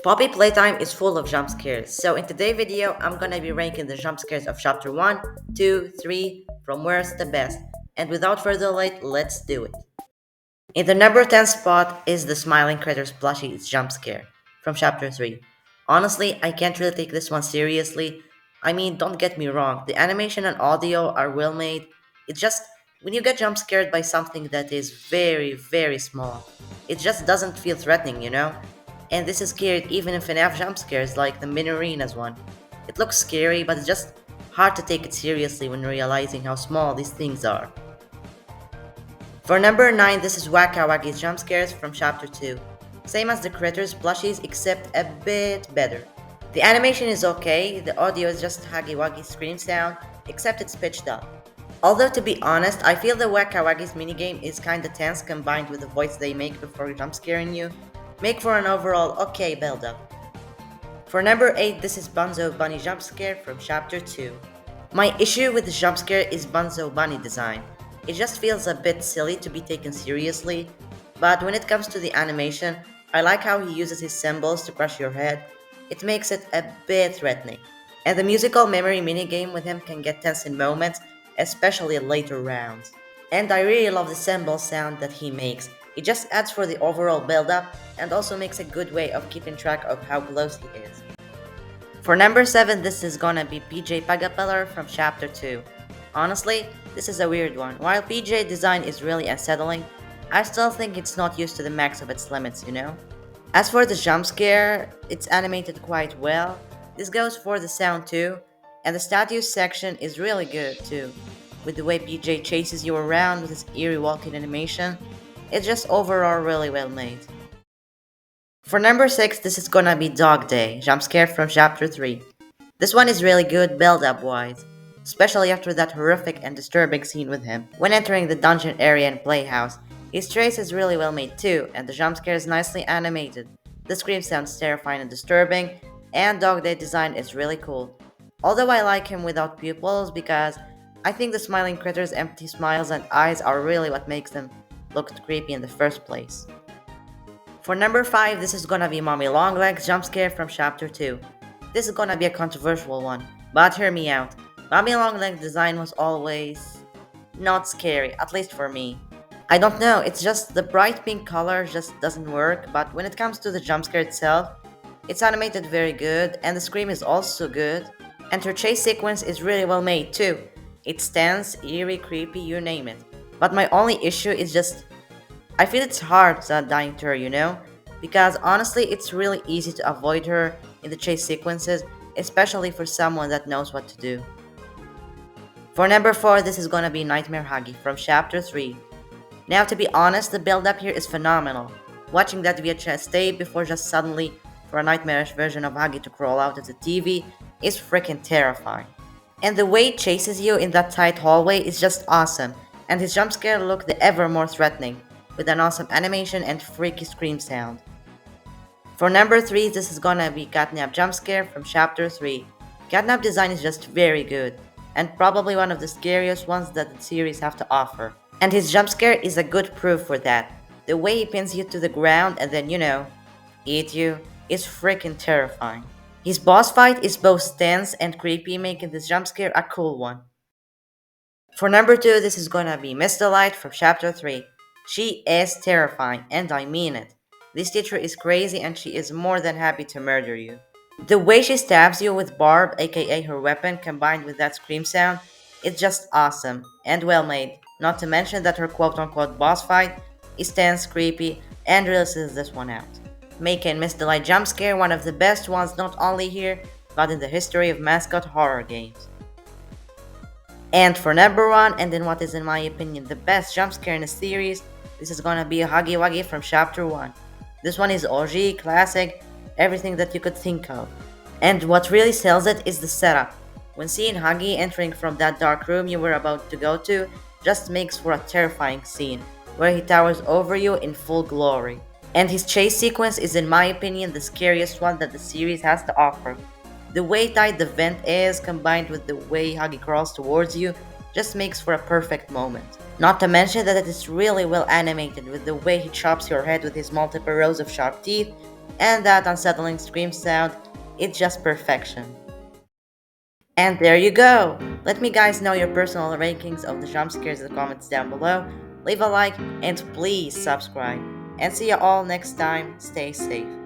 Poppy Playtime is full of jump scares, so in today's video, I'm gonna be ranking the jump scares of chapter 1, 2, 3, from worst to best. And without further delay, let's do it. In the number 10 spot is the Smiling Critters plushie jump scare from chapter 3. Honestly, I can't really take this one seriously. I mean, don't get me wrong, the animation and audio are well made. It's just when you get jump scared by something that is very, very small, it just doesn't feel threatening, you know? And this is scary even in FNAF jump scares like the mini arenas one. It looks scary, but it's just hard to take it seriously when realizing how small these things are. For number 9, this is Waka Waki's jump scares from chapter 2. Same as the Critters plushies, except a bit better. The animation is okay, the audio is just Huggy Wuggy scream sound, except it's pitched up. Although to be honest, I feel the Waka Wuggy's minigame is kinda tense combined with the voice they make before jump scaring you, make for an overall okay build up. For number 8, this is Bunzo Bunny jump scare from chapter 2. My issue with the jump scare is Bunzo Bunny design. It just feels a bit silly to be taken seriously, but when it comes to the animation, I like how he uses his symbols to crush your head. It makes it a bit threatening. And the musical memory minigame with him can get tense in moments, especially in later rounds. And I really love the cymbal sound that he makes. It just adds for the overall build up and also makes a good way of keeping track of how close he is. For number 7, this is gonna be PJ Pagapellar from chapter 2. Honestly, this is a weird one. While PJ design is really unsettling, I still think it's not used to the max of its limits, you know? As for the jump scare, it's animated quite well. This goes for the sound too, and the statues section is really good too. With the way PJ chases you around with his eerie walking animation, it's just overall really well made. For number 6, this is gonna be Dog Day, jump scare from chapter 3. This one is really good build up wise, especially after that horrific and disturbing scene with him when entering the dungeon area and playhouse. His trace is really well made too, and the jump scare is nicely animated. The scream sounds terrifying and disturbing, and Dog Day design is really cool. Although I like him without pupils because I think the smiling critter's empty smiles and eyes are really what makes them look creepy in the first place. For number 5, this is gonna be Mommy Longlegs jump scare from chapter 2. This is gonna be a controversial one, but hear me out. Mommy Longlegs design was always not scary, at least for me. I don't know, it's just the bright pink color just doesn't work, but when it comes to the jump scare itself, it's animated very good and the scream is also good. And her chase sequence is really well made too. It's tense, eerie, creepy, you name it. But my only issue is just I feel it's hard dying to her, you know? Because honestly, it's really easy to avoid her in the chase sequences, especially for someone that knows what to do. For number 4, this is gonna be Nightmare Huggy from chapter 3. Now, to be honest, the build up here is phenomenal. Watching that VHS tape before just suddenly for a nightmarish version of Huggy to crawl out of the TV is freaking terrifying. And the way it chases you in that tight hallway is just awesome, and his jump scare look the ever more threatening, with an awesome animation and freaky scream sound. For number 3, this is gonna be Catnap jump scare from chapter 3. Catnap design is just very good, and probably one of the scariest ones that the series have to offer. And his jump scare is a good proof for that. The way he pins you to the ground and then, eat you is freaking terrifying. His boss fight is both tense and creepy, making this jump scare a cool one. For number 2, this is gonna be Miss Delight from chapter 3. She is terrifying, and I mean it. This teacher is crazy and she is more than happy to murder you. The way she stabs you with Barb, aka her weapon, combined with that scream sound, it's just awesome and well made. Not to mention that her quote unquote boss fight is tense, creepy, and really sees this one out, making Miss Delight jump scare one of the best ones not only here, but in the history of mascot horror games. And for number 1, and in what is in my opinion the best jump scare in the series, this is gonna be a Huggy Wuggy from chapter 1. This one is OG, classic, everything that you could think of. And what really sells it is the setup. When seeing Huggy entering from that dark room you were about to go to, just makes for a terrifying scene, where he towers over you in full glory. And his chase sequence is in my opinion the scariest one that the series has to offer. The way tight the vent is, combined with the way Huggy crawls towards you, just makes for a perfect moment. Not to mention that it is really well animated with the way he chops your head with his multiple rows of sharp teeth, And that unsettling scream sound, it's just perfection. And there you go! Let me guys know your personal rankings of the jump scares in the comments down below. Leave a like and please subscribe. And see you all next time. Stay safe.